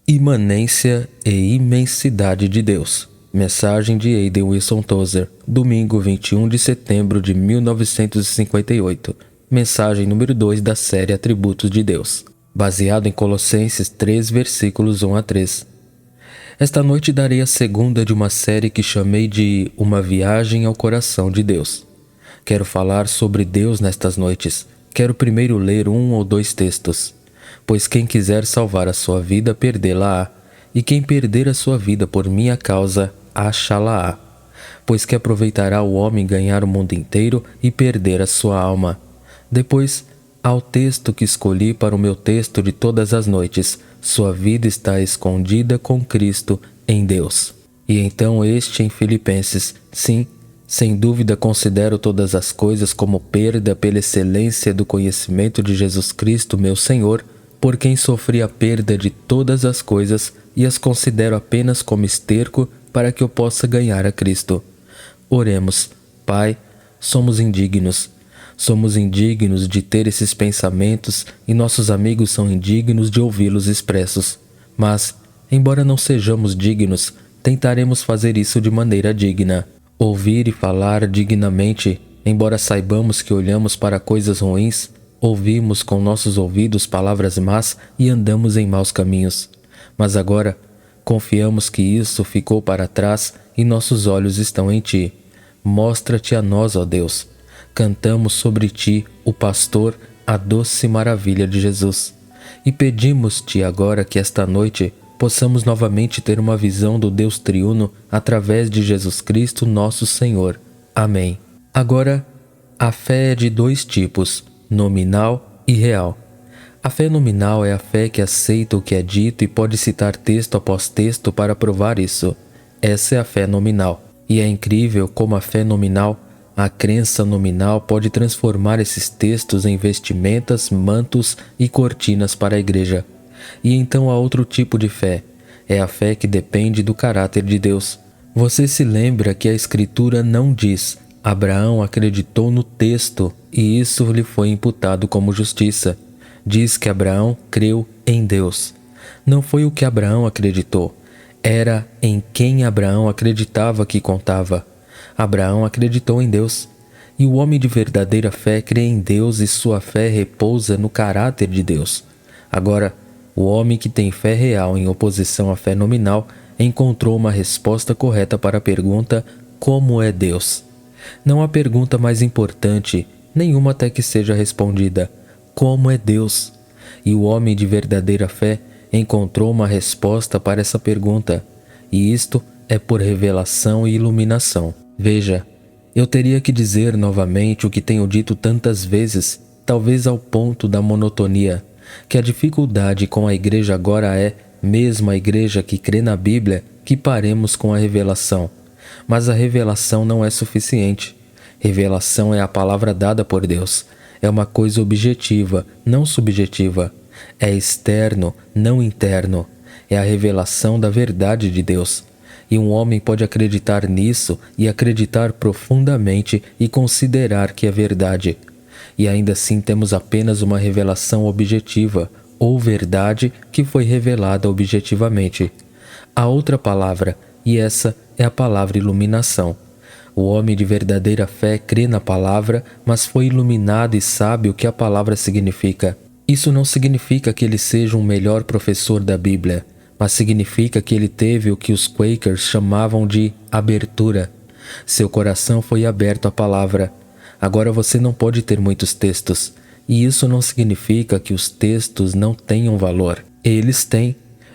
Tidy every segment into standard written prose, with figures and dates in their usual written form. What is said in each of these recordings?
Imanência e imensidade de Deus. Mensagem de Aidan Wilson Tozer, domingo 21 de setembro de 1958. Mensagem número 2 da série Atributos de Deus, baseado em Colossenses 3, versículos 1 a 3. Esta noite darei a segunda de uma série que chamei de Uma Viagem ao Coração de Deus. Quero falar sobre Deus nestas noites. Quero primeiro ler 1 ou 2 textos. Pois quem quiser salvar a sua vida, perdê-la-á, e quem perder a sua vida por minha causa, achá-la-á. Pois que aproveitará o homem ganhar o mundo inteiro e perder a sua alma. Depois, ao texto que escolhi para o meu texto de todas as noites, sua vida está escondida com Cristo em Deus. E então este em Filipenses, sim, sem dúvida considero todas as coisas como perda pela excelência do conhecimento de Jesus Cristo, meu Senhor, por quem sofri a perda de todas as coisas e as considero apenas como esterco para que eu possa ganhar a Cristo. Oremos. Pai, somos indignos. Somos indignos de ter esses pensamentos e nossos amigos são indignos de ouvi-los expressos. Mas, embora não sejamos dignos, tentaremos fazer isso de maneira digna. Ouvir e falar dignamente, embora saibamos que olhamos para coisas ruins, ouvimos com nossos ouvidos palavras más e andamos em maus caminhos. Mas agora, confiamos que isso ficou para trás e nossos olhos estão em Ti. Mostra-te a nós, ó Deus. Cantamos sobre Ti, o pastor, a doce maravilha de Jesus. E pedimos-te agora que esta noite possamos novamente ter uma visão do Deus triuno através de Jesus Cristo, nosso Senhor. Amém. Agora, a fé é de 2 tipos, nominal e real. A fé nominal é a fé que aceita o que é dito e pode citar texto após texto para provar isso. Essa é a fé nominal. E é incrível como a fé nominal, a crença nominal, pode transformar esses textos em vestimentas, mantos e cortinas para a igreja. E então há outro tipo de fé. É a fé que depende do caráter de Deus. Você se lembra que a Escritura não diz: Abraão acreditou no texto e isso lhe foi imputado como justiça. Diz que Abraão creu em Deus. Não foi o que Abraão acreditou. Era em quem Abraão acreditava que contava. Abraão acreditou em Deus. E o homem de verdadeira fé crê em Deus e sua fé repousa no caráter de Deus. Agora, o homem que tem fé real em oposição à fé nominal encontrou uma resposta correta para a pergunta: como é Deus? Não há pergunta mais importante, nenhuma até que seja respondida: como é Deus? E o homem de verdadeira fé encontrou uma resposta para essa pergunta, e isto é por revelação e iluminação. Veja, eu teria que dizer novamente o que tenho dito tantas vezes, talvez ao ponto da monotonia, que a dificuldade com a igreja agora é, mesmo a igreja que crê na Bíblia, que paremos com a revelação. Mas a revelação não é suficiente. Revelação é a palavra dada por Deus. É uma coisa objetiva, não subjetiva. É externo, não interno. É a revelação da verdade de Deus. E um homem pode acreditar nisso e acreditar profundamente e considerar que é verdade. E ainda assim temos apenas uma revelação objetiva, ou verdade que foi revelada objetivamente. Há outra palavra, e essa é a palavra iluminação. O homem de verdadeira fé crê na palavra, mas foi iluminado e sabe o que a palavra significa. Isso não significa que ele seja um melhor professor da Bíblia, mas significa que ele teve o que os Quakers chamavam de abertura. Seu coração foi aberto à palavra. Agora você não pode ter muitos textos, e isso não significa que os textos não tenham valor. Eles têm.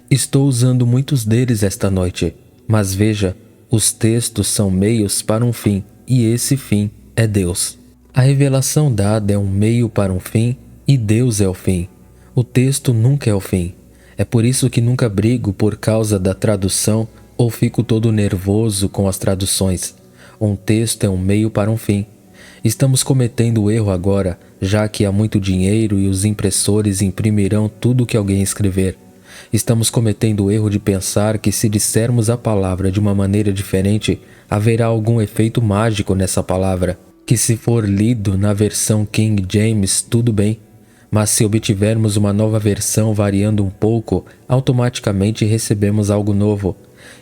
Estou usando muitos deles esta noite. Mas veja, os textos são meios para um fim, e esse fim é Deus. A revelação dada é um meio para um fim, e Deus é o fim. O texto nunca é o fim. É por isso que nunca brigo por causa da tradução ou fico todo nervoso com as traduções. Um texto é um meio para um fim. Estamos cometendo o erro agora, já que há muito dinheiro e os impressores imprimirão tudo que alguém escrever. Estamos cometendo o erro de pensar que se dissermos a palavra de uma maneira diferente, haverá algum efeito mágico nessa palavra, que se for lido na versão King James, tudo bem. Mas se obtivermos uma nova versão variando um pouco, automaticamente recebemos algo novo.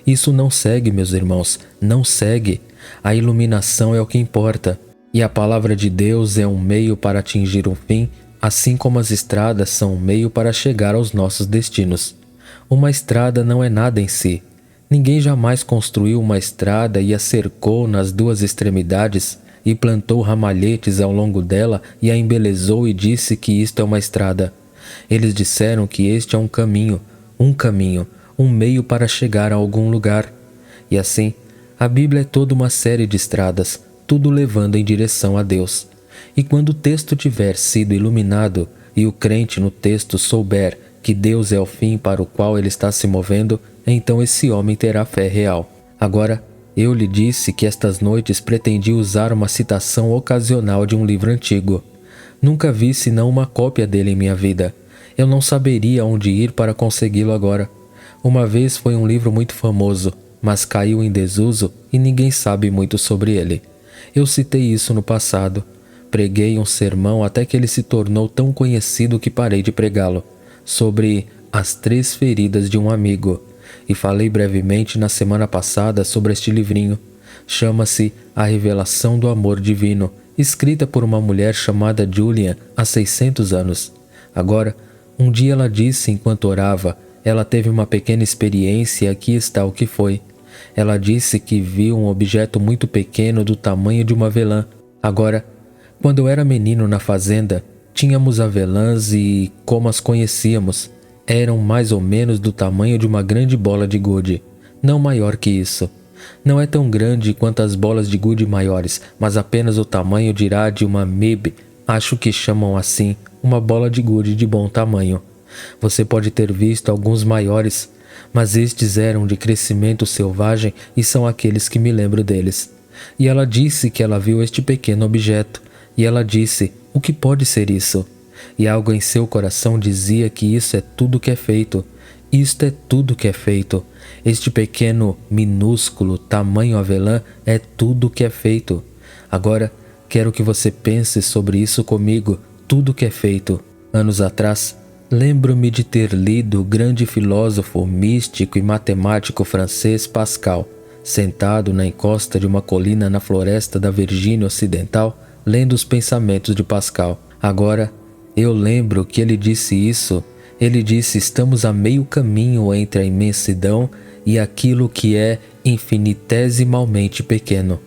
Isso não segue, meus irmãos, não segue. A iluminação é o que importa. E a palavra de Deus é um meio para atingir um fim, assim como as estradas são um meio para chegar aos nossos destinos. Uma estrada não é nada em si. Ninguém jamais construiu uma estrada e a cercou nas duas extremidades e plantou ramalhetes ao longo dela e a embelezou e disse que isto é uma estrada. Eles disseram que este é um caminho, um meio para chegar a algum lugar. E assim, a Bíblia é toda uma série de estradas, tudo levando em direção a Deus. E quando o texto tiver sido iluminado e o crente no texto souber que Deus é o fim para o qual ele está se movendo, então esse homem terá fé real. Agora, eu lhe disse que estas noites pretendia usar uma citação ocasional de um livro antigo. Nunca vi senão uma cópia dele em minha vida. Eu não saberia onde ir para consegui-lo agora. Uma vez foi um livro muito famoso, mas caiu em desuso e ninguém sabe muito sobre ele. Eu citei isso no passado. Preguei um sermão até que ele se tornou tão conhecido que parei de pregá-lo, sobre as 3 feridas de um amigo. E falei brevemente na semana passada sobre este livrinho. Chama-se A Revelação do Amor Divino, escrita por uma mulher chamada Julian há 600 anos. Agora, um dia ela disse enquanto orava, ela teve uma pequena experiência e aqui está o que foi. Ela disse que viu um objeto muito pequeno do tamanho de uma avelã. Agora, quando eu era menino na fazenda, tínhamos avelãs e, como as conhecíamos, eram mais ou menos do tamanho de uma grande bola de gude, não maior que isso. Não é tão grande quanto as bolas de gude maiores, mas apenas o tamanho dirá de uma mib, acho que chamam assim, uma bola de gude de bom tamanho. Você pode ter visto alguns maiores, mas estes eram de crescimento selvagem e são aqueles que me lembro deles. E ela disse que ela viu este pequeno objeto, e ela disse, o que pode ser isso? E algo em seu coração dizia que isso é tudo que é feito. Isto é tudo que é feito. Este pequeno, minúsculo, tamanho avelã é tudo que é feito. Agora, quero que você pense sobre isso comigo, tudo que é feito. Anos atrás, lembro-me de ter lido o grande filósofo, místico e matemático francês Pascal, sentado na encosta de uma colina na floresta da Virgínia Ocidental, lendo os pensamentos de Pascal. Agora, eu lembro que ele disse isso. Ele disse, estamos a meio caminho entre a imensidão e aquilo que é infinitesimalmente pequeno.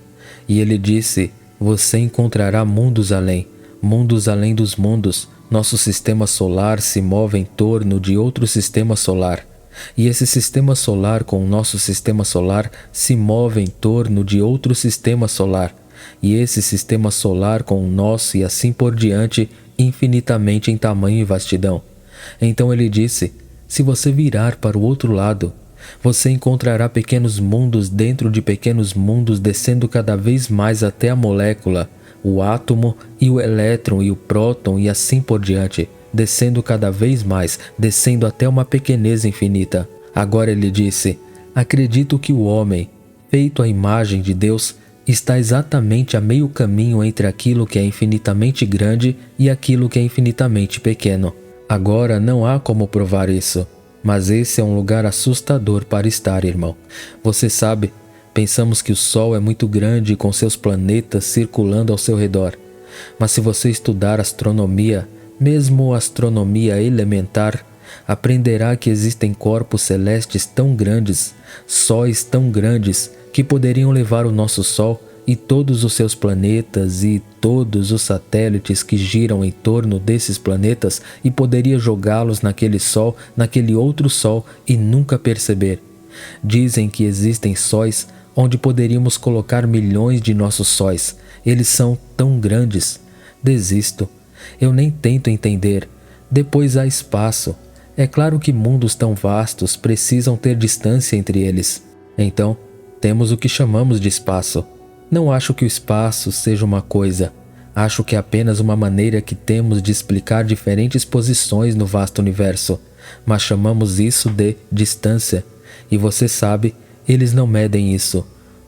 E ele disse, você encontrará mundos além dos mundos. Nosso sistema solar se move em torno de outro sistema solar. E esse sistema solar com o nosso sistema solar se move em torno de outro sistema solar. E esse sistema solar com o nosso e assim por diante, infinitamente em tamanho e vastidão. Então ele disse, se você virar para o outro lado, você encontrará pequenos mundos dentro de pequenos mundos descendo cada vez mais até a molécula, o átomo e o elétron e o próton e assim por diante, descendo cada vez mais, descendo até uma pequenez infinita. Agora ele disse, acredito que o homem, feito à imagem de Deus, está exatamente a meio caminho entre aquilo que é infinitamente grande e aquilo que é infinitamente pequeno. Agora não há como provar isso, mas esse é um lugar assustador para estar, irmão. Você sabe, pensamos que o Sol é muito grande com seus planetas circulando ao seu redor. Mas se você estudar astronomia, mesmo astronomia elementar, aprenderá que existem corpos celestes tão grandes, sóis tão grandes, que poderiam levar o nosso Sol e todos os seus planetas e todos os satélites que giram em torno desses planetas e poderia jogá-los naquele Sol, naquele outro Sol e nunca perceber. Dizem que existem sóis onde poderíamos colocar milhões de nossos sóis. Eles são tão grandes. Desisto. Eu nem tento entender. Depois há espaço. É claro que mundos tão vastos precisam ter distância entre eles. Então, temos o que chamamos de espaço. Não acho que o espaço seja uma coisa. Acho que é apenas uma maneira que temos de explicar diferentes posições no vasto universo. Mas chamamos isso de distância. E você sabe, eles não medem isso.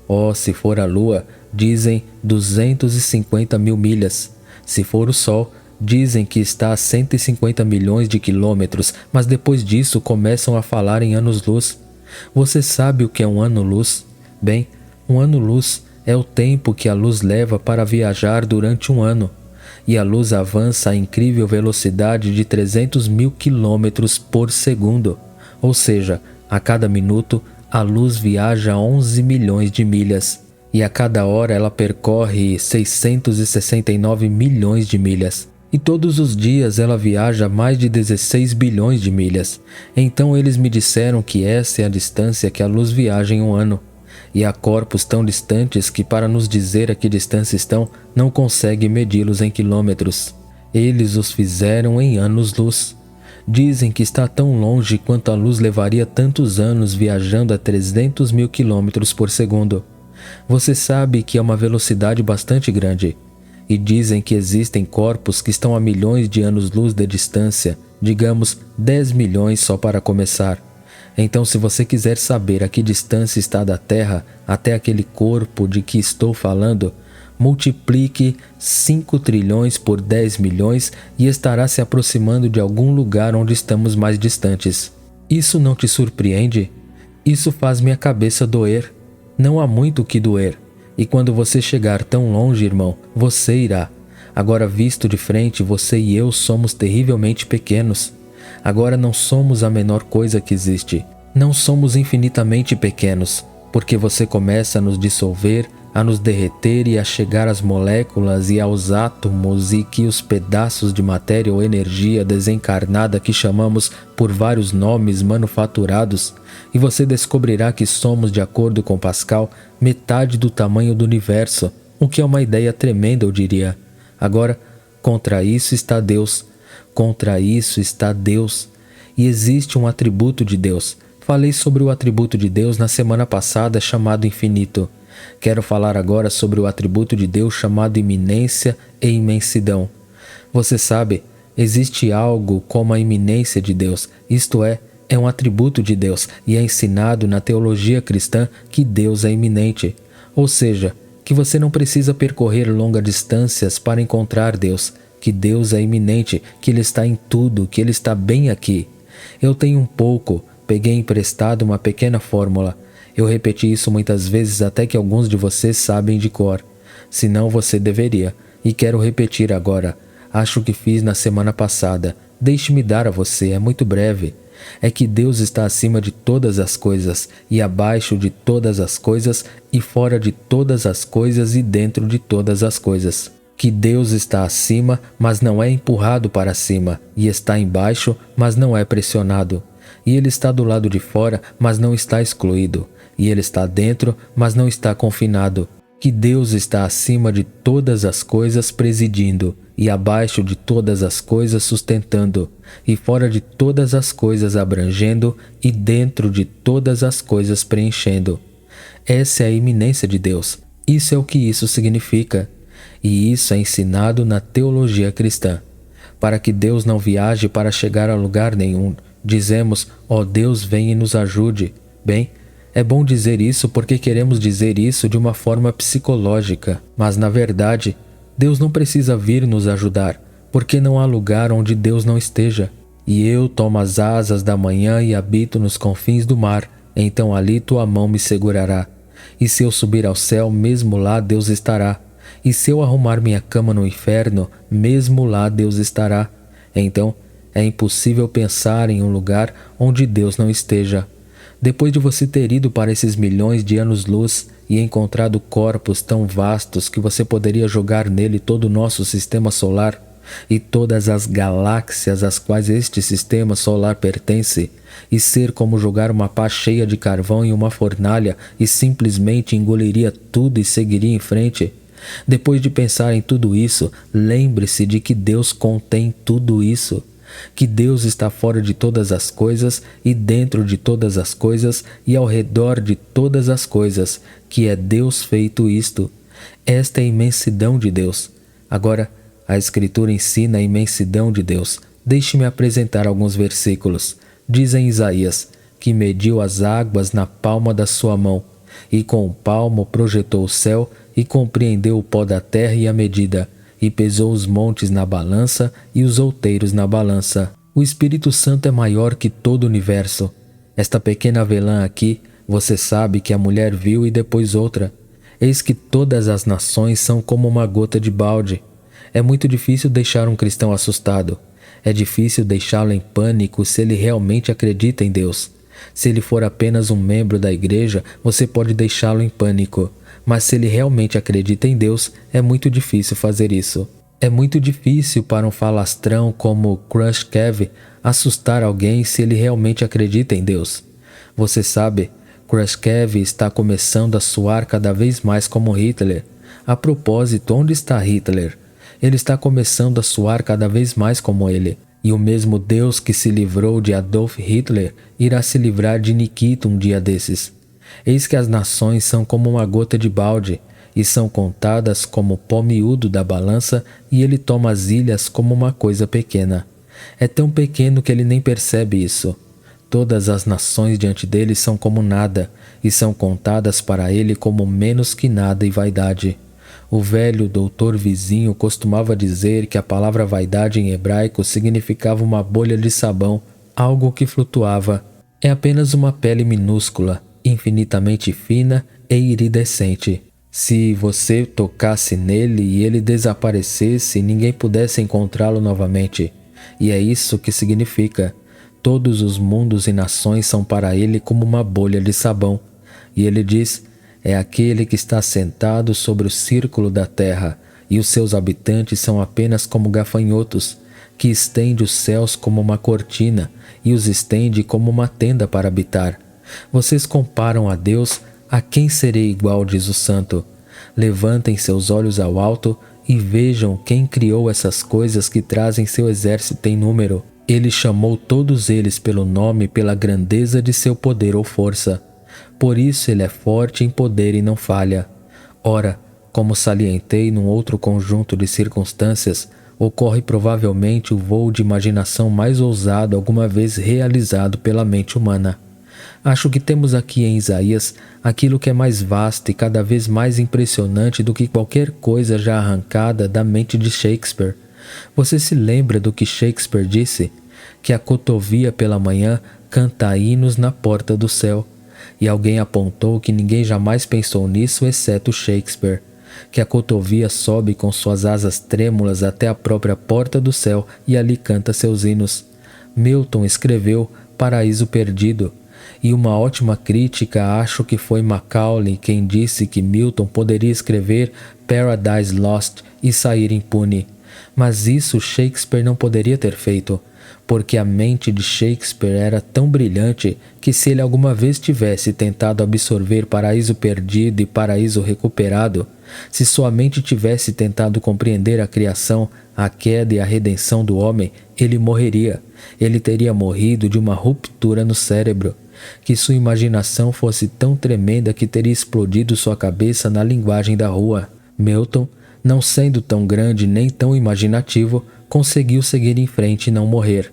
Oh, se for a Lua, dizem 250 mil milhas. Se for o Sol, Dizem que está a 150 milhões de quilômetros, mas depois disso começam a falar em anos-luz. Você sabe o que é um ano-luz? Bem, um ano-luz é o tempo que a luz leva para viajar durante um ano. E a luz avança a incrível velocidade de 300 mil quilômetros por segundo. Ou seja, a cada minuto, a luz viaja 11 milhões de milhas. E a cada hora ela percorre 669 milhões de milhas. E todos os dias ela viaja mais de 16 bilhões de milhas. Então eles me disseram que essa é a distância que a luz viaja em um ano. E há corpos tão distantes que, para nos dizer a que distância estão, não consegue medi-los em quilômetros. Eles os fizeram em anos-luz. Dizem que está tão longe quanto a luz levaria tantos anos viajando a 300 mil quilômetros por segundo. Você sabe que é uma velocidade bastante grande. E dizem que existem corpos que estão a milhões de anos-luz de distância, digamos 10 milhões só para começar. Então, se você quiser saber a que distância está da Terra até aquele corpo de que estou falando, multiplique 5 trilhões por 10 milhões e estará se aproximando de algum lugar onde estamos mais distantes. Isso não te surpreende? Isso faz minha cabeça doer. Não há muito o que doer. E quando você chegar tão longe, irmão, você irá. Agora, visto de frente, você e eu somos terrivelmente pequenos. Agora não somos a menor coisa que existe. Não somos infinitamente pequenos, porque você começa a nos dissolver, a nos derreter e a chegar às moléculas e aos átomos e que os pedaços de matéria ou energia desencarnada que chamamos por vários nomes manufaturados, e você descobrirá que somos, de acordo com Pascal, metade do tamanho do universo, o que é uma ideia tremenda, eu diria. Agora, contra isso está Deus. Contra isso está Deus. E existe um atributo de Deus. Falei sobre o atributo de Deus na semana passada, chamado infinito. Quero falar agora sobre o atributo de Deus chamado iminência e imensidão. Você sabe, existe algo como a iminência de Deus, isto é um atributo de Deus, e é ensinado na teologia cristã que Deus é iminente. Ou seja, que você não precisa percorrer longas distâncias para encontrar Deus, que Deus é iminente, que Ele está em tudo, que Ele está bem aqui. Eu tenho peguei emprestado uma pequena fórmula. Eu repeti isso muitas vezes até que alguns de vocês sabem de cor. Se não, você deveria. E quero repetir agora. Acho que fiz na semana passada. Deixe-me dar a você, é muito breve. É que Deus está acima de todas as coisas, e abaixo de todas as coisas, e fora de todas as coisas, e dentro de todas as coisas. Que Deus está acima, mas não é empurrado para cima, e está embaixo, mas não é pressionado. E Ele está do lado de fora, mas não está excluído. E Ele está dentro, mas não está confinado. Que Deus está acima de todas as coisas presidindo, e abaixo de todas as coisas sustentando, e fora de todas as coisas abrangendo, e dentro de todas as coisas preenchendo. Essa é a iminência de Deus. Isso é o que isso significa. E isso é ensinado na teologia cristã. Para que Deus não viaje para chegar a lugar nenhum, dizemos, ó Deus, vem e nos ajude. Bem, é bom dizer isso porque queremos dizer isso de uma forma psicológica, mas na verdade, Deus não precisa vir nos ajudar, porque não há lugar onde Deus não esteja. E eu tomo as asas da manhã e habito nos confins do mar, então ali tua mão me segurará. E se eu subir ao céu, mesmo lá Deus estará. E se eu arrumar minha cama no inferno, mesmo lá Deus estará. Então, é impossível pensar em um lugar onde Deus não esteja. Depois de você ter ido para esses milhões de anos-luz e encontrado corpos tão vastos que você poderia jogar nele todo o nosso sistema solar e todas as galáxias às quais este sistema solar pertence, e ser como jogar uma pá cheia de carvão em uma fornalha e simplesmente engoliria tudo e seguiria em frente. Depois de pensar em tudo isso, lembre-se de que Deus contém tudo isso. Que Deus está fora de todas as coisas e dentro de todas as coisas e ao redor de todas as coisas, que é Deus feito isto. Esta é a imensidão de Deus. Agora, a Escritura ensina a imensidão de Deus. Deixe-me apresentar alguns versículos. Diz em Isaías, que mediu as águas na palma da sua mão, e com o palmo projetou o céu, e compreendeu o pó da terra e a medida, e pesou os montes na balança e os outeiros na balança. O Espírito Santo é maior que todo o universo. Esta pequena avelã aqui, você sabe que a mulher viu e depois outra. Eis que todas as nações são como uma gota de balde. É muito difícil deixar um cristão assustado. É difícil deixá-lo em pânico se ele realmente acredita em Deus. Se ele for apenas um membro da igreja, você pode deixá-lo em pânico. Mas se ele realmente acredita em Deus, é muito difícil fazer isso. É muito difícil para um falastrão como Khrushchev assustar alguém se ele realmente acredita em Deus. Você sabe, Khrushchev está começando a soar cada vez mais como Hitler. A propósito, onde está Hitler? Ele está começando a soar cada vez mais como ele. E o mesmo Deus que se livrou de Adolf Hitler irá se livrar de Nikita um dia desses. Eis que as nações são como uma gota de balde, e são contadas como pó miúdo da balança, e ele toma as ilhas como uma coisa pequena. É tão pequeno que ele nem percebe isso. Todas as nações diante dele são como nada, e são contadas para ele como menos que nada e vaidade. O velho doutor vizinho costumava dizer que a palavra vaidade em hebraico significava uma bolha de sabão, algo que flutuava. É apenas uma pele minúscula, infinitamente fina e iridescente. Se você tocasse nele e ele desaparecesse, ninguém pudesse encontrá-lo novamente. E é isso que significa. Todos os mundos e nações são para ele como uma bolha de sabão. E ele diz, é aquele que está sentado sobre o círculo da terra, e os seus habitantes são apenas como gafanhotos, que estende os céus como uma cortina, e os estende como uma tenda para habitar. Vocês comparam a Deus. A quem serei igual, diz o santo? Levantem seus olhos ao alto e vejam quem criou essas coisas que trazem seu exército em número. Ele chamou todos eles pelo nome, pela grandeza de seu poder ou força. Por isso ele é forte em poder e não falha. Ora, como salientei num outro conjunto de circunstâncias, ocorre provavelmente o voo de imaginação mais ousado alguma vez realizado pela mente humana. Acho que temos aqui em Isaías aquilo que é mais vasto e cada vez mais impressionante do que qualquer coisa já arrancada da mente de Shakespeare. Você se lembra do que Shakespeare disse? Que a cotovia pela manhã canta hinos na porta do céu. E alguém apontou que ninguém jamais pensou nisso exceto Shakespeare. Que a cotovia sobe com suas asas trêmulas até a própria porta do céu e ali canta seus hinos. Milton escreveu Paraíso Perdido. E uma ótima crítica, acho que foi Macaulay quem disse que Milton poderia escrever Paradise Lost e sair impune. Mas isso Shakespeare não poderia ter feito, porque a mente de Shakespeare era tão brilhante que se ele alguma vez tivesse tentado absorver Paraíso Perdido e Paraíso Recuperado, se sua mente tivesse tentado compreender a criação, a queda e a redenção do homem, ele morreria. Ele teria morrido de uma ruptura no cérebro. Que sua imaginação fosse tão tremenda que teria explodido sua cabeça na linguagem da rua. Milton, não sendo tão grande nem tão imaginativo, conseguiu seguir em frente e não morrer.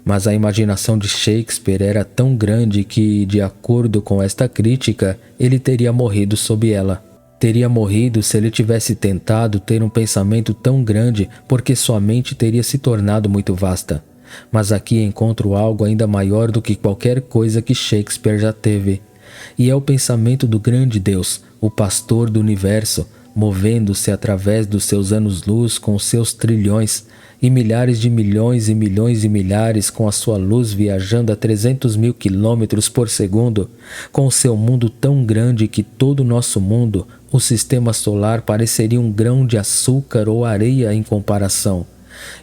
Mas a imaginação de Shakespeare era tão grande que, de acordo com esta crítica, ele teria morrido sob ela. Teria morrido se ele tivesse tentado ter um pensamento tão grande, porque sua mente teria se tornado muito vasta. Mas aqui encontro algo ainda maior do que qualquer coisa que Shakespeare já teve. E é o pensamento do grande Deus, o pastor do universo, movendo-se através dos seus anos-luz com os seus trilhões, e milhares de milhões e milhões de milhares com a sua luz viajando a 300.000 quilômetros por segundo, com o seu mundo tão grande que todo o nosso mundo, o sistema solar, pareceria um grão de açúcar ou areia em comparação.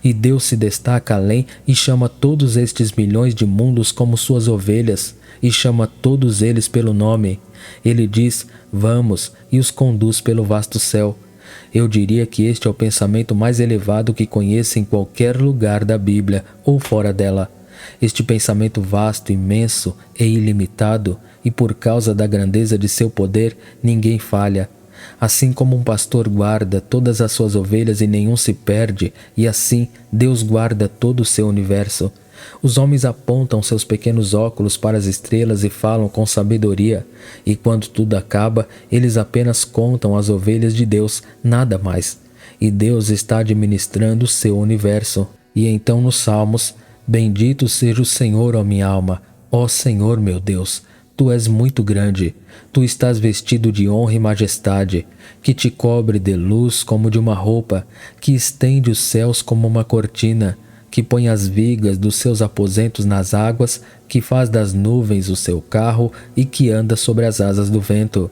E Deus se destaca além e chama todos estes milhões de mundos como suas ovelhas, e chama todos eles pelo nome. Ele diz, vamos, e os conduz pelo vasto céu. Eu diria que este é o pensamento mais elevado que conheço em qualquer lugar da Bíblia ou fora dela. Este pensamento vasto, imenso e ilimitado, e por causa da grandeza de seu poder, ninguém falha. Assim como um pastor guarda todas as suas ovelhas e nenhum se perde, e assim Deus guarda todo o seu universo. Os homens apontam seus pequenos óculos para as estrelas e falam com sabedoria, e quando tudo acaba, eles apenas contam as ovelhas de Deus, nada mais. e Deus está administrando o seu universo. E então nos Salmos: bendito seja o Senhor, ó minha alma, ó Senhor meu Deus, tu és muito grande, tu estás vestido de honra e majestade, que te cobre de luz como de uma roupa, que estende os céus como uma cortina, que põe as vigas dos seus aposentos nas águas, que faz das nuvens o seu carro e que anda sobre as asas do vento.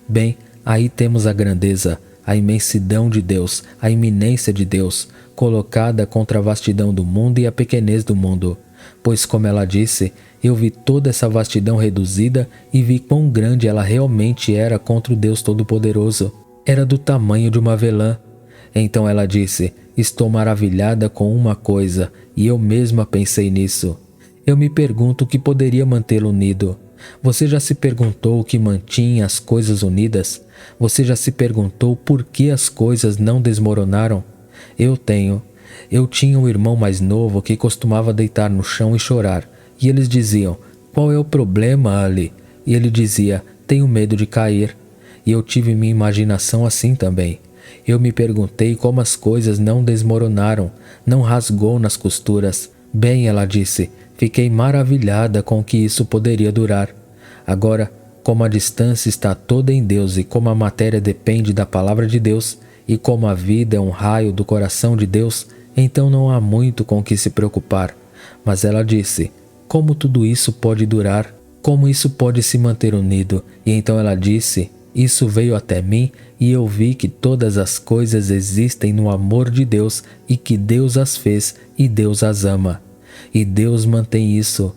Bem, aí temos a grandeza, a imensidão de Deus, a iminência de Deus, colocada contra a vastidão do mundo e a pequenez do mundo. Pois, como ela disse, eu vi toda essa vastidão reduzida e vi quão grande ela realmente era contra o Deus Todo-Poderoso. Era do tamanho de uma avelã. Então ela disse: estou maravilhada com uma coisa, e eu mesma pensei nisso. Eu me pergunto o que poderia mantê-lo unido. Você já se perguntou o que mantinha as coisas unidas? Você já se perguntou por que as coisas não desmoronaram? Eu tinha um irmão mais novo que costumava deitar no chão e chorar. E eles diziam: qual é o problema, Ali? E ele dizia: tenho medo de cair. E eu tive minha imaginação assim também. Eu me perguntei como as coisas não desmoronaram, não rasgou nas costuras. Bem, ela disse, fiquei maravilhada com que isso poderia durar. Agora, como a distância está toda em Deus e como a matéria depende da palavra de Deus, e como a vida é um raio do coração de Deus, então não há muito com que se preocupar. Mas ela disse: como tudo isso pode durar? Como isso pode se manter unido? E então ela disse: isso veio até mim e eu vi que todas as coisas existem no amor de Deus e que Deus as fez e Deus as ama. E Deus mantém isso.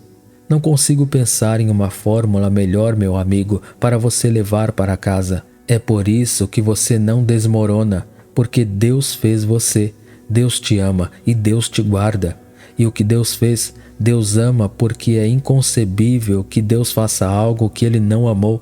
Não consigo pensar em uma fórmula melhor, meu amigo, para você levar para casa. É por isso que você não desmorona, porque Deus fez você, Deus te ama e Deus te guarda. E o que Deus fez, Deus ama, porque é inconcebível que Deus faça algo que Ele não amou.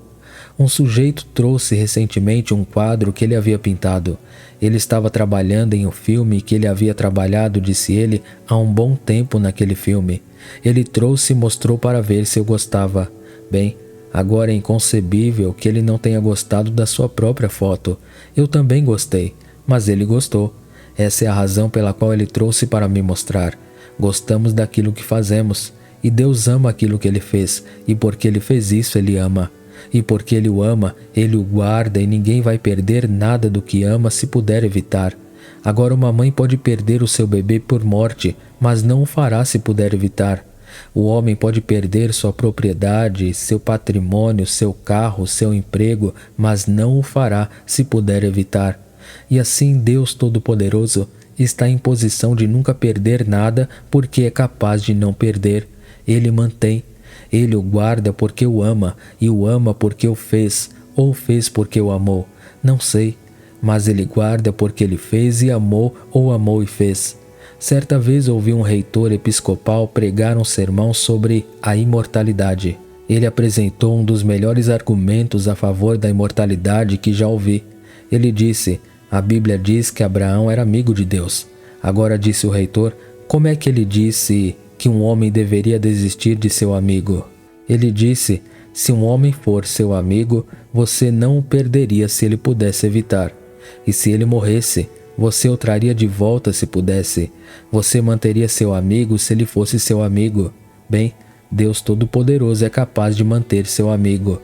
Um sujeito trouxe recentemente um quadro que ele havia pintado. Ele estava trabalhando em um filme que ele havia trabalhado, disse ele, há um bom tempo naquele filme. Ele trouxe e mostrou para ver se eu gostava. Bem, agora é inconcebível que ele não tenha gostado da sua própria foto. Eu também gostei, mas ele gostou. Essa é a razão pela qual ele trouxe para me mostrar. Gostamos daquilo que fazemos, e Deus ama aquilo que ele fez, e porque ele fez isso, ele ama. E porque ele o ama, ele o guarda e ninguém vai perder nada do que ama se puder evitar. Agora uma mãe pode perder o seu bebê por morte, mas não o fará se puder evitar. O homem pode perder sua propriedade, seu patrimônio, seu carro, seu emprego, mas não o fará se puder evitar. E assim Deus Todo-Poderoso está em posição de nunca perder nada porque é capaz de não perder. Ele mantém. Ele o guarda porque o ama, e o ama porque o fez, ou fez porque o amou. Não sei, mas ele guarda porque ele fez e amou, ou amou e fez. Certa vez ouvi um reitor episcopal pregar um sermão sobre a imortalidade. Ele apresentou um dos melhores argumentos a favor da imortalidade que já ouvi. Ele disse: a Bíblia diz que Abraão era amigo de Deus. Agora, disse o reitor, como é que ele disse que um homem deveria desistir de seu amigo? Ele disse: se um homem for seu amigo, você não o perderia se ele pudesse evitar. E se ele morresse, você o traria de volta se pudesse. Você manteria seu amigo se ele fosse seu amigo. Bem, Deus Todo-Poderoso é capaz de manter seu amigo.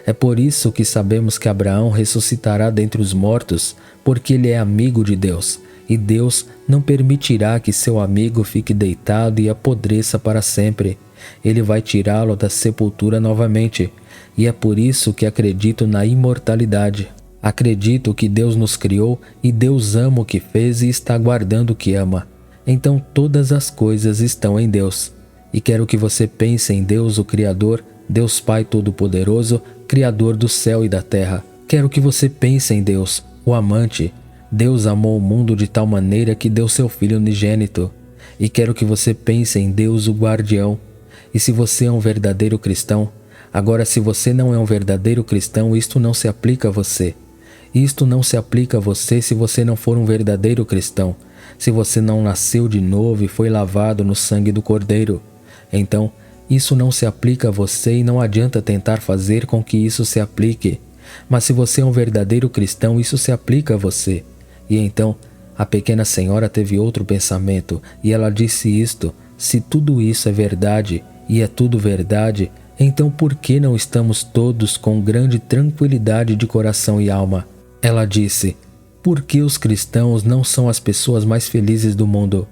É por isso que sabemos que Abraão ressuscitará dentre os mortos, porque ele é amigo de Deus. E Deus não permitirá que seu amigo fique deitado e apodreça para sempre. Ele vai tirá-lo da sepultura novamente. E é por isso que acredito na imortalidade. Acredito que Deus nos criou e Deus ama o que fez e está guardando o que ama. Então todas as coisas estão em Deus. E quero que você pense em Deus, o Criador, Deus Pai Todo-Poderoso, Criador do céu e da terra. Quero que você pense em Deus, o amante. Deus amou o mundo de tal maneira que deu seu Filho unigênito. E quero que você pense em Deus, o guardião. E se você é um verdadeiro cristão, agora se você não é um verdadeiro cristão, isto não se aplica a você. Isto não se aplica a você se você não for um verdadeiro cristão. Se você não nasceu de novo e foi lavado no sangue do Cordeiro. Então, isso não se aplica a você e não adianta tentar fazer com que isso se aplique. Mas se você é um verdadeiro cristão, isso se aplica a você. E então, A pequena senhora teve outro pensamento e ela disse isto: se tudo isso é verdade e é tudo verdade, então por que não estamos todos com grande tranquilidade de coração e alma? Ela disse: por que os cristãos não são as pessoas mais felizes do mundo?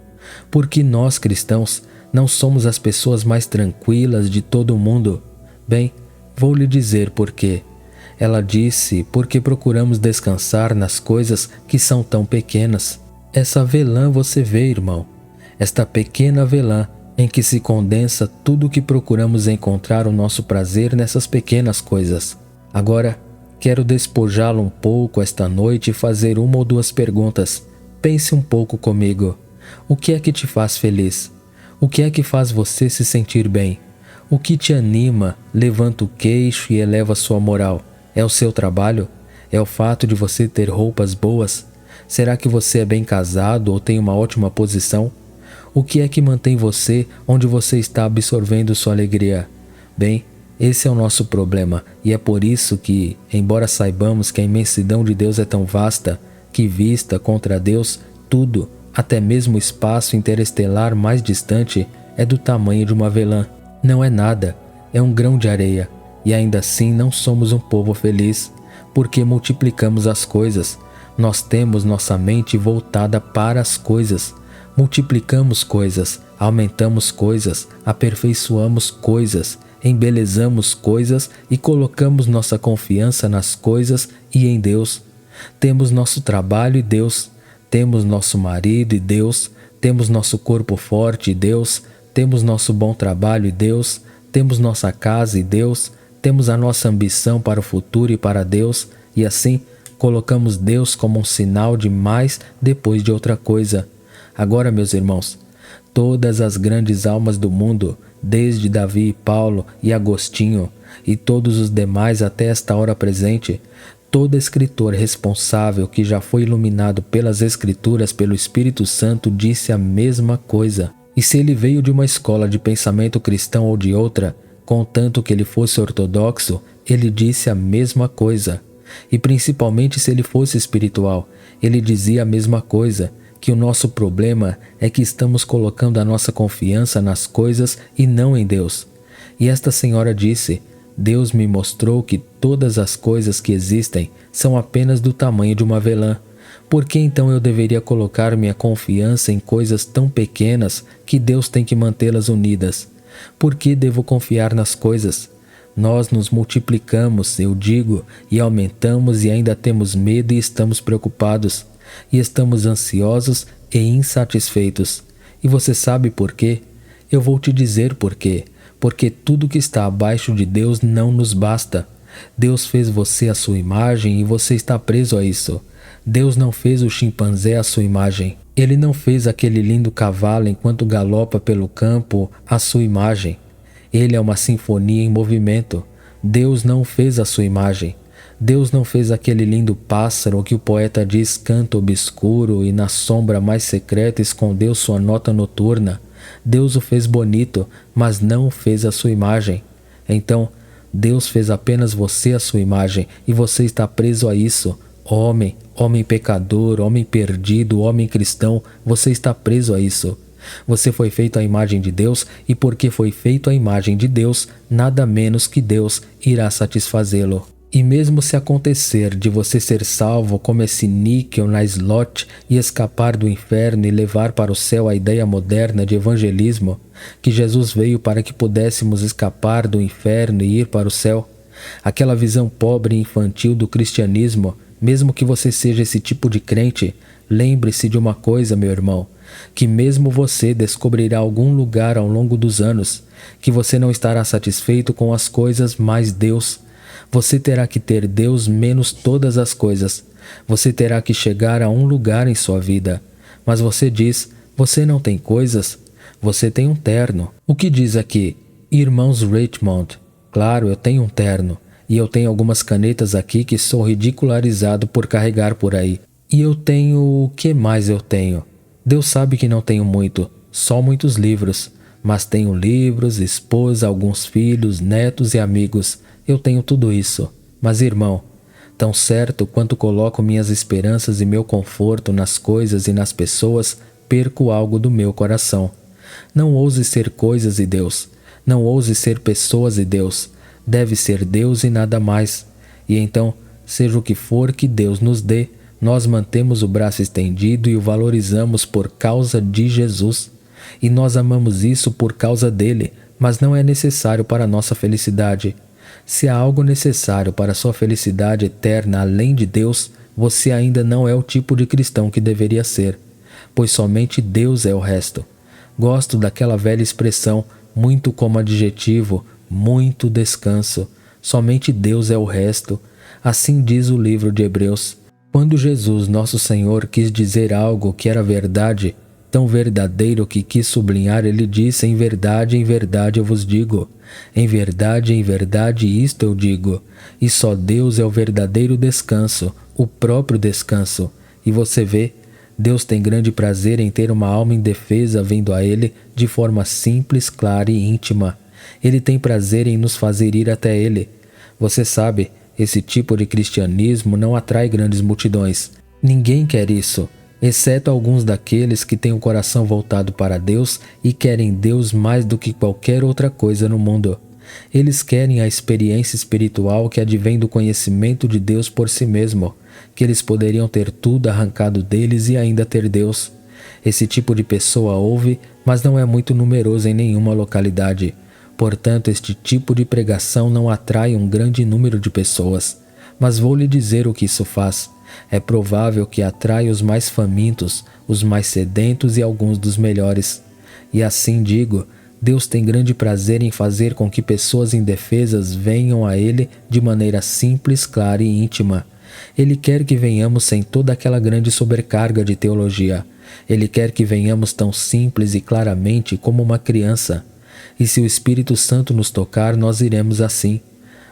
Por que nós cristãos não somos as pessoas mais tranquilas de todo o mundo? Bem, vou lhe dizer por quê. Ela disse: porque procuramos descansar nas coisas que são tão pequenas. Essa avelã você vê, irmão, esta pequena avelã em que se condensa tudo o que procuramos encontrar o nosso prazer nessas pequenas coisas. Agora, quero despojá-lo um pouco esta noite e fazer uma ou duas perguntas. Pense um pouco comigo. O que é que te faz feliz? O que é que faz você se sentir bem? O que te anima, levanta o queixo e eleva sua moral? É o seu trabalho? É o fato de você ter roupas boas? Será que você é bem casado ou tem uma ótima posição? O que é que mantém você onde você está absorvendo sua alegria? Bem, esse é o nosso problema e é por isso que, embora saibamos que a imensidão de Deus é tão vasta, que vista contra Deus, tudo, até mesmo o espaço interestelar mais distante, é do tamanho de uma avelã. Não é nada, é um grão de areia. E ainda assim não somos um povo feliz, porque multiplicamos as coisas. Nós temos nossa mente voltada para as coisas. Multiplicamos coisas, aumentamos coisas, aperfeiçoamos coisas, embelezamos coisas e colocamos nossa confiança nas coisas e em Deus. Temos nosso trabalho e Deus, temos nosso marido e Deus, temos nosso corpo forte e Deus, temos nosso bom trabalho e Deus, temos nossa casa e Deus, temos a nossa ambição para o futuro e para Deus, e assim colocamos Deus como um sinal de mais depois de outra coisa. Agora, meus irmãos, todas as grandes almas do mundo, desde Davi e Paulo e Agostinho, e todos os demais até esta hora presente, todo escritor responsável que já foi iluminado pelas Escrituras pelo Espírito Santo disse a mesma coisa. E se ele veio de uma escola de pensamento cristão ou de outra, contanto que ele fosse ortodoxo, ele disse a mesma coisa. E principalmente se ele fosse espiritual, ele dizia a mesma coisa, que o nosso problema é que estamos colocando a nossa confiança nas coisas e não em Deus. E esta senhora disse: Deus me mostrou que todas as coisas que existem são apenas do tamanho de uma avelã. Por que então eu deveria colocar minha confiança em coisas tão pequenas que Deus tem que mantê-las unidas? Por que devo confiar nas coisas? Nós nos multiplicamos, eu digo, e aumentamos e ainda temos medo e estamos preocupados. E estamos ansiosos e insatisfeitos. E você sabe por quê? Eu vou te dizer por quê. Porque tudo que está abaixo de Deus não nos basta. Deus fez você à sua imagem e você está preso a isso. Deus não fez o chimpanzé à sua imagem. Ele não fez aquele lindo cavalo enquanto galopa pelo campo à sua imagem. Ele é uma sinfonia em movimento. Deus não fez a sua imagem. Deus não fez aquele lindo pássaro que o poeta diz canta obscuro e na sombra mais secreta escondeu sua nota noturna. Deus o fez bonito, mas não fez a sua imagem. Então, Deus fez apenas você à sua imagem e você está preso a isso. Homem, homem pecador, homem perdido, homem cristão, você está preso a isso. Você foi feito à imagem de Deus e porque foi feito à imagem de Deus, nada menos que Deus irá satisfazê-lo. E mesmo se acontecer de você ser salvo como esse níquel na slot e escapar do inferno e levar para o céu a ideia moderna de evangelismo, que Jesus veio para que pudéssemos escapar do inferno e ir para o céu, aquela visão pobre e infantil do cristianismo, mesmo que você seja esse tipo de crente, lembre-se de uma coisa, meu irmão, que mesmo você descobrirá algum lugar ao longo dos anos, que você não estará satisfeito com as coisas, mas Deus. Você terá que ter Deus menos todas as coisas. Você terá que chegar a um lugar em sua vida. Mas você diz, você não tem coisas? Você tem um terno. O que diz aqui? Irmãos Richmond. Claro, eu tenho um terno. E eu tenho algumas canetas aqui que sou ridicularizado por carregar por aí. E eu tenho... o que mais eu tenho? Deus sabe que não tenho muito. Só muitos livros. Mas tenho livros, esposa, alguns filhos, netos e amigos. Eu tenho tudo isso. Mas, irmão, Tão certo quanto coloco minhas esperanças e meu conforto nas coisas e nas pessoas, perco algo do meu coração. Não ouse ser coisas e Deus. Não ouse ser pessoas e Deus. Deve ser Deus e nada mais. E então, seja o que for que Deus nos dê, nós mantemos o braço estendido e o valorizamos por causa de Jesus. E nós amamos isso por causa dele, mas não é necessário para a nossa felicidade. Se há algo necessário para a sua felicidade eterna além de Deus, você ainda não é o tipo de cristão que deveria ser, pois somente Deus é o resto. Gosto daquela velha expressão, muito como adjetivo, muito descanso. Somente Deus é o resto. Assim diz o livro de Hebreus. Quando Jesus, nosso Senhor, quis dizer algo que era verdade, tão verdadeiro que quis sublinhar, ele disse: em verdade eu vos digo. Em verdade isto eu digo. E só Deus é o verdadeiro descanso, o próprio descanso. E você vê, Deus tem grande prazer em ter uma alma indefesa vindo a Ele de forma simples, clara e íntima. Ele tem prazer em nos fazer ir até Ele. Você sabe, esse tipo de cristianismo não atrai grandes multidões. Ninguém quer isso, exceto alguns daqueles que têm o coração voltado para Deus e querem Deus mais do que qualquer outra coisa no mundo. Eles querem a experiência espiritual que advém do conhecimento de Deus por si mesmo, que eles poderiam ter tudo arrancado deles e ainda ter Deus. Esse tipo de pessoa ouve, mas não é muito numeroso em nenhuma localidade. Portanto, este tipo de pregação não atrai um grande número de pessoas. Mas vou lhe dizer o que isso faz. É provável que atrai os mais famintos, os mais sedentos e alguns dos melhores. E assim digo, Deus tem grande prazer em fazer com que pessoas indefesas venham a Ele de maneira simples, clara e íntima. Ele quer que venhamos sem toda aquela grande sobrecarga de teologia. Ele quer que venhamos tão simples e claramente como uma criança. E se o Espírito Santo nos tocar, nós iremos assim.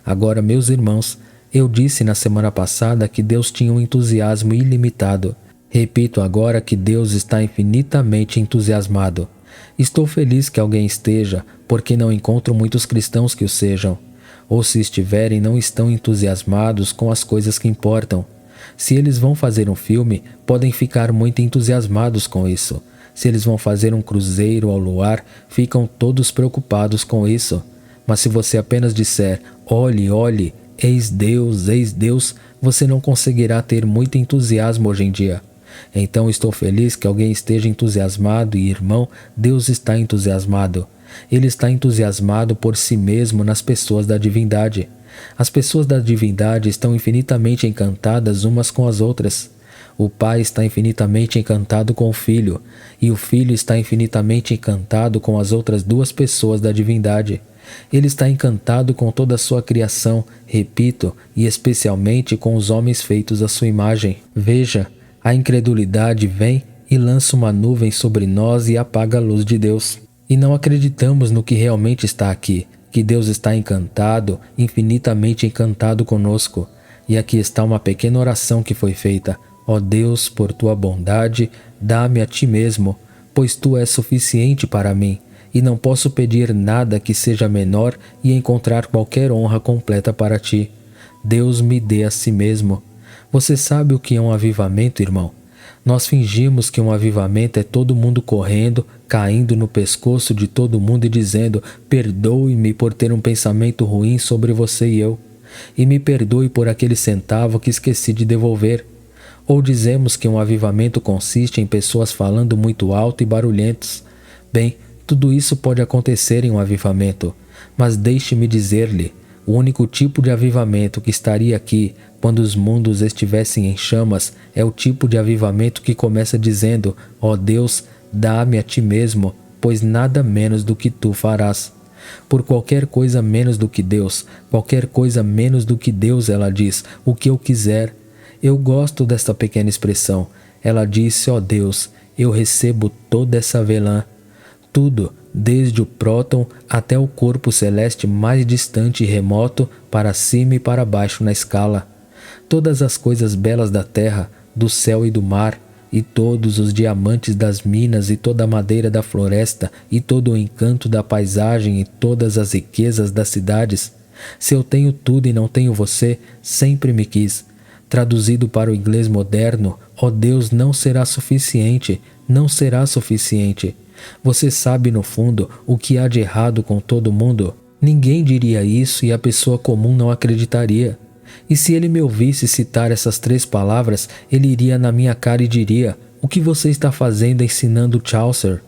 Agora, meus irmãos, eu disse na semana passada que Deus tinha um entusiasmo ilimitado. Repito agora que Deus está infinitamente entusiasmado. Estou feliz que alguém esteja, porque não encontro muitos cristãos que o sejam. Ou se estiverem, não estão entusiasmados com as coisas que importam. Se eles vão fazer um filme, podem ficar muito entusiasmados com isso. Se eles vão fazer um cruzeiro ao luar, ficam todos preocupados com isso. Mas se você apenas disser, olhe, olhe, eis Deus, você não conseguirá ter muito entusiasmo hoje em dia. Então estou feliz que alguém esteja entusiasmado e, irmão, Deus está entusiasmado. Ele está entusiasmado por si mesmo nas pessoas da divindade. As pessoas da divindade estão infinitamente encantadas umas com as outras. O Pai está infinitamente encantado com o Filho, e o Filho está infinitamente encantado com as outras duas pessoas da divindade. Ele está encantado com toda a sua criação, repito, e especialmente com os homens feitos à sua imagem. Veja, a incredulidade vem e lança uma nuvem sobre nós e apaga a luz de Deus. E não acreditamos no que realmente está aqui, que Deus está encantado, infinitamente encantado conosco. E aqui está uma pequena oração que foi feita. Ó Deus, por tua bondade, dá-me a ti mesmo, pois tu és suficiente para mim, e não posso pedir nada que seja menor e encontrar qualquer honra completa para ti. Deus me dê a si mesmo. Você sabe o que é um avivamento, irmão? Nós fingimos que um avivamento é todo mundo correndo, caindo no pescoço de todo mundo e dizendo: perdoe-me por ter um pensamento ruim sobre você e eu, e me perdoe por aquele centavo que esqueci de devolver. Ou dizemos que um avivamento consiste em pessoas falando muito alto e barulhentos. Bem, tudo isso pode acontecer em um avivamento, mas deixe-me dizer-lhe, o único tipo de avivamento que estaria aqui quando os mundos estivessem em chamas é o tipo de avivamento que começa dizendo: ó Deus, dá-me a ti mesmo, pois nada menos do que tu farás. Por qualquer coisa menos do que Deus, qualquer coisa menos do que Deus, ela diz, o que eu quiser. Eu gosto desta pequena expressão. Ela disse: ó Deus, eu recebo toda essa avelã. Tudo, desde o próton até o corpo celeste mais distante e remoto, para cima e para baixo na escala. Todas as coisas belas da terra, do céu e do mar, e todos os diamantes das minas, e toda a madeira da floresta, e todo o encanto da paisagem, e todas as riquezas das cidades. Se eu tenho tudo e não tenho você, sempre me quis. Traduzido para o inglês moderno, ó Deus, não será suficiente, não será suficiente. Você sabe no fundo o que há de errado com todo mundo? Ninguém diria isso e a pessoa comum não acreditaria. E se ele me ouvisse citar essas 3 palavras, ele iria na minha cara e diria: o que você está fazendo ensinando Chaucer?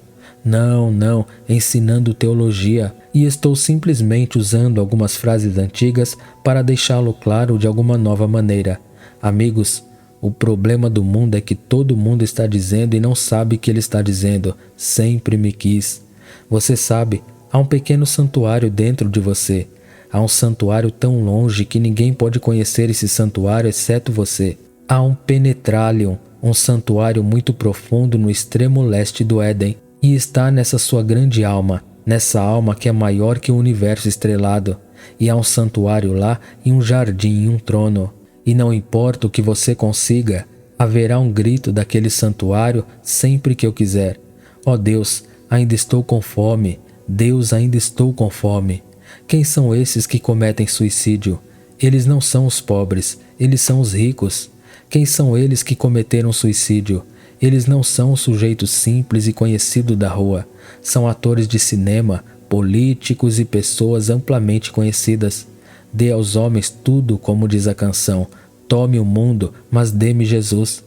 Não, ensinando teologia. E estou simplesmente usando algumas frases antigas para deixá-lo claro de alguma nova maneira. Amigos, o problema do mundo é que todo mundo está dizendo e não sabe o que ele está dizendo. Sempre me quis. Você sabe, há um pequeno santuário dentro de você. Há um santuário tão longe que ninguém pode conhecer esse santuário exceto você. Há um penetralium, um santuário muito profundo no extremo leste do Éden. E está nessa sua grande alma, nessa alma que é maior que o universo estrelado. E há um santuário lá e um jardim e um trono. E não importa o que você consiga, haverá um grito daquele santuário sempre que eu quiser. Ó Deus, ainda estou com fome. Deus, ainda estou com fome. Quem são esses que cometem suicídio? Eles não são os pobres, eles são os ricos. Quem são eles que cometeram suicídio? Eles não são os sujeitos simples e conhecidos da rua. São atores de cinema, políticos e pessoas amplamente conhecidas. Dê aos homens tudo, como diz a canção. Tome o mundo, mas dê-me Jesus.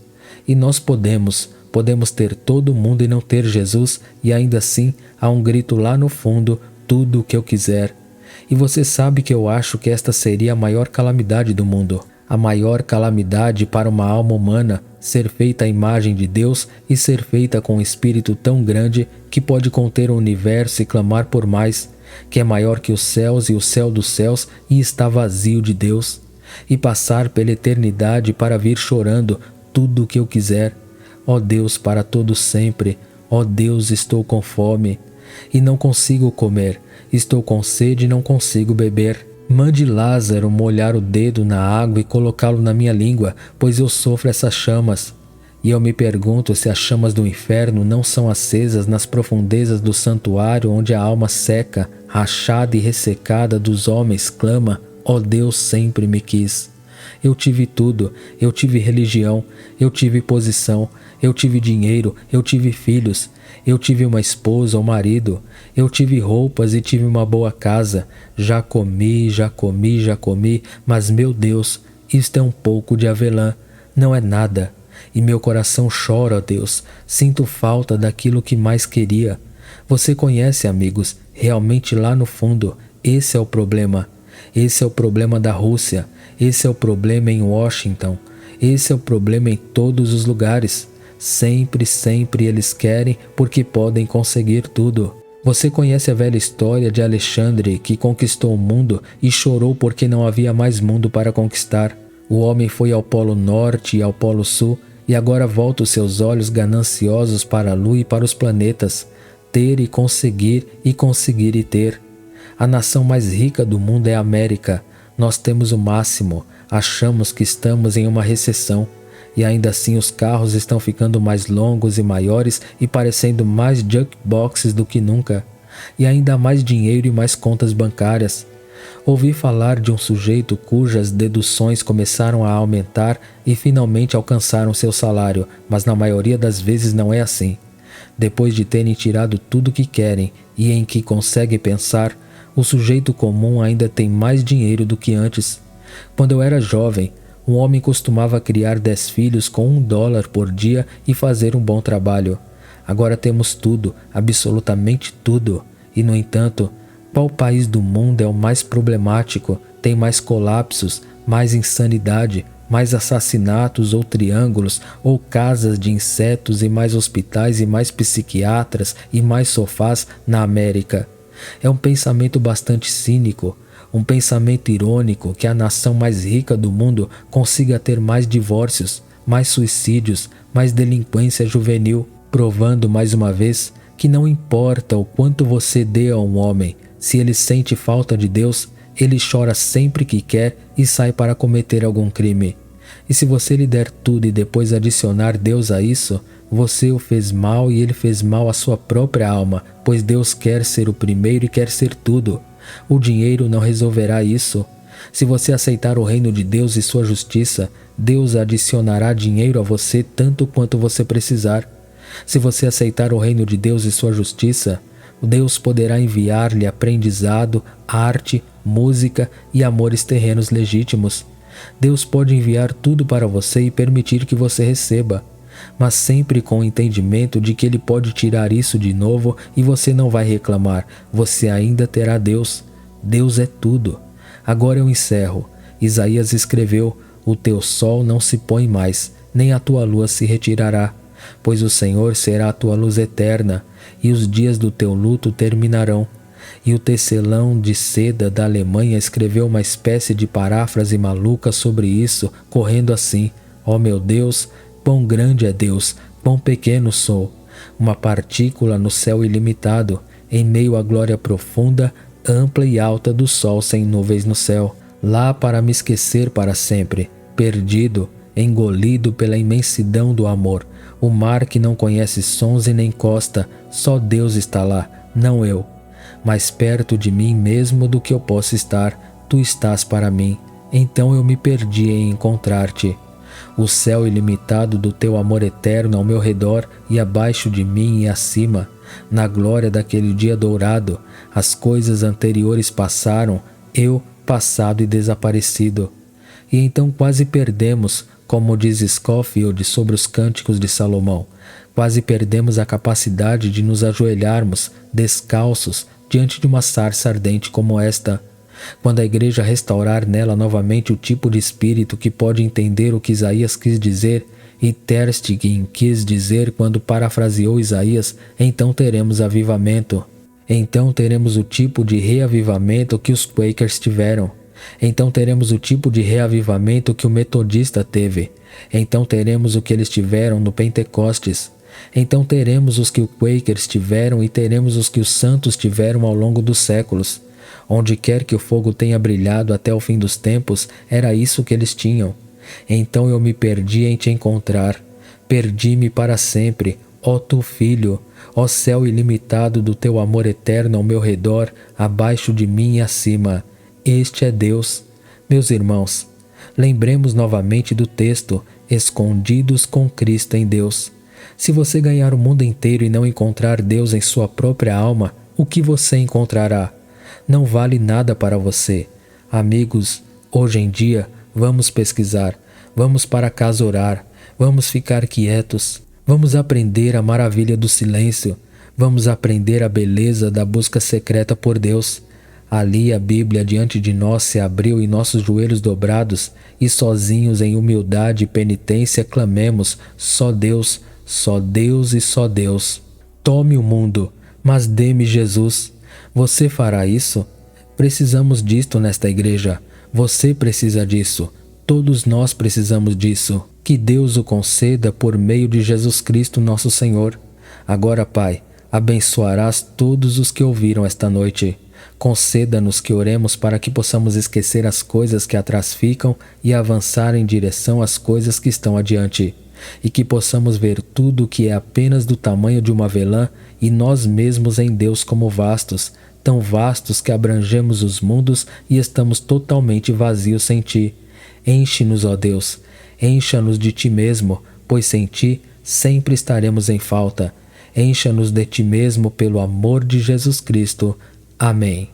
E nós podemos ter todo o mundo e não ter Jesus, e ainda assim há um grito lá no fundo: tudo o que eu quiser. E você sabe que eu acho que esta seria a maior calamidade do mundo. A maior calamidade para uma alma humana, ser feita à imagem de Deus e ser feita com um espírito tão grande que pode conter o universo e clamar por mais, que é maior que os céus e o céu dos céus e está vazio de Deus, e passar pela eternidade para vir chorando tudo o que eu quiser. Ó Deus, para todo sempre, ó Deus, estou com fome e não consigo comer, estou com sede e não consigo beber. Mande Lázaro molhar o dedo na água e colocá-lo na minha língua, pois eu sofro essas chamas. E eu me pergunto se as chamas do inferno não são acesas nas profundezas do santuário onde a alma seca, rachada e ressecada dos homens clama: ó Deus, sempre me quis. Eu tive tudo, eu tive religião, eu tive posição, eu tive dinheiro, eu tive filhos, eu tive uma esposa ou marido, eu tive roupas e tive uma boa casa, já comi, mas meu Deus, isto é um pouco de avelã, não é nada. E meu coração chora, ó Deus, sinto falta daquilo que mais queria. Você conhece, amigos, realmente lá no fundo, esse é o problema. Esse é o problema da Rússia, esse é o problema em Washington, esse é o problema em todos os lugares. Sempre eles querem porque podem conseguir tudo. Você conhece a velha história de Alexandre que conquistou o mundo e chorou porque não havia mais mundo para conquistar. O homem foi ao Polo Norte e ao Polo Sul e agora volta os seus olhos gananciosos para a Lua e para os planetas. Ter e conseguir e ter. A nação mais rica do mundo é a América. Nós temos o máximo, achamos que estamos em uma recessão. E ainda assim os carros estão ficando mais longos e maiores e parecendo mais jukeboxes do que nunca. E ainda há mais dinheiro e mais contas bancárias. Ouvi falar de um sujeito cujas deduções começaram a aumentar e finalmente alcançaram seu salário, mas na maioria das vezes não é assim. Depois de terem tirado tudo que querem e em que conseguem pensar, o sujeito comum ainda tem mais dinheiro do que antes. Quando eu era jovem, um homem costumava criar 10 filhos com $1 por dia e fazer um bom trabalho. Agora temos tudo, absolutamente tudo. E, no entanto, qual país do mundo é o mais problemático, tem mais colapsos, mais insanidade, mais assassinatos ou triângulos, ou casas de insetos e mais hospitais e mais psiquiatras e mais sofás na América? É um pensamento bastante cínico, um pensamento irônico que a nação mais rica do mundo consiga ter mais divórcios, mais suicídios, mais delinquência juvenil, provando mais uma vez que não importa o quanto você dê a um homem, se ele sente falta de Deus, ele chora sempre que quer e sai para cometer algum crime. E se você lhe der tudo e depois adicionar Deus a isso, você o fez mal e ele fez mal à sua própria alma, pois Deus quer ser o primeiro e quer ser tudo. O dinheiro não resolverá isso. Se você aceitar o reino de Deus e sua justiça, Deus adicionará dinheiro a você tanto quanto você precisar. Se você aceitar o reino de Deus e sua justiça, Deus poderá enviar-lhe aprendizado, arte, música e amores terrenos legítimos. Deus pode enviar tudo para você e permitir que você receba, mas sempre com o entendimento de que Ele pode tirar isso de novo e você não vai reclamar, você ainda terá Deus. Deus é tudo. Agora eu encerro. Isaías escreveu: o teu sol não se põe mais, nem a tua lua se retirará, pois o Senhor será a tua luz eterna, e os dias do teu luto terminarão. E o tecelão de seda da Alemanha escreveu uma espécie de paráfrase maluca sobre isso, correndo assim: ó meu Deus, quão grande é Deus, quão pequeno sou, uma partícula no céu ilimitado, em meio à glória profunda, ampla e alta do sol sem nuvens no céu, lá para me esquecer para sempre, perdido, engolido pela imensidão do amor, o mar que não conhece sons e nem costa, só Deus está lá, não eu. Mais perto de mim mesmo do que eu posso estar, tu estás para mim, então eu me perdi em encontrar-te. O céu ilimitado do teu amor eterno ao meu redor e abaixo de mim e acima, na glória daquele dia dourado, as coisas anteriores passaram, eu passado e desaparecido. E então quase perdemos, como diz Scofield sobre os cânticos de Salomão, quase perdemos a capacidade de nos ajoelharmos, descalços, diante de uma sarça ardente como esta. Quando a igreja restaurar nela novamente o tipo de espírito que pode entender o que Isaías quis dizer, e Ter Stegen quis dizer quando parafraseou Isaías, então teremos avivamento. Então teremos o tipo de reavivamento que os Quakers tiveram. Então teremos o tipo de reavivamento que o Metodista teve. Então teremos o que eles tiveram no Pentecostes. Então teremos os que os Quakers tiveram e teremos os que os santos tiveram ao longo dos séculos. Onde quer que o fogo tenha brilhado até o fim dos tempos, era isso que eles tinham. Então eu me perdi em te encontrar. Perdi-me para sempre, ó tu filho, ó céu ilimitado do teu amor eterno ao meu redor, abaixo de mim e acima. Este é Deus. Meus irmãos, lembremos novamente do texto, escondidos com Cristo em Deus. Se você ganhar o mundo inteiro e não encontrar Deus em sua própria alma, o que você encontrará? Não vale nada para você. Amigos, hoje em dia, vamos pesquisar, vamos para casa orar, vamos ficar quietos, vamos aprender a maravilha do silêncio, vamos aprender a beleza da busca secreta por Deus. Ali a Bíblia diante de nós se abriu e nossos joelhos dobrados, e sozinhos em humildade e penitência clamemos: só Deus e só Deus. Tome o mundo, mas dê-me Jesus. Você fará isso? Precisamos disto nesta igreja. Você precisa disso. Todos nós precisamos disso. Que Deus o conceda por meio de Jesus Cristo nosso Senhor. Agora, Pai, abençoarás todos os que ouviram esta noite. Conceda-nos que oremos para que possamos esquecer as coisas que atrás ficam e avançar em direção às coisas que estão adiante. E que possamos ver tudo o que é apenas do tamanho de uma avelã e nós mesmos em Deus como vastos, tão vastos que abrangemos os mundos e estamos totalmente vazios sem Ti. Enche-nos, ó Deus, encha-nos de Ti mesmo, pois sem Ti sempre estaremos em falta. Encha-nos de Ti mesmo pelo amor de Jesus Cristo. Amém.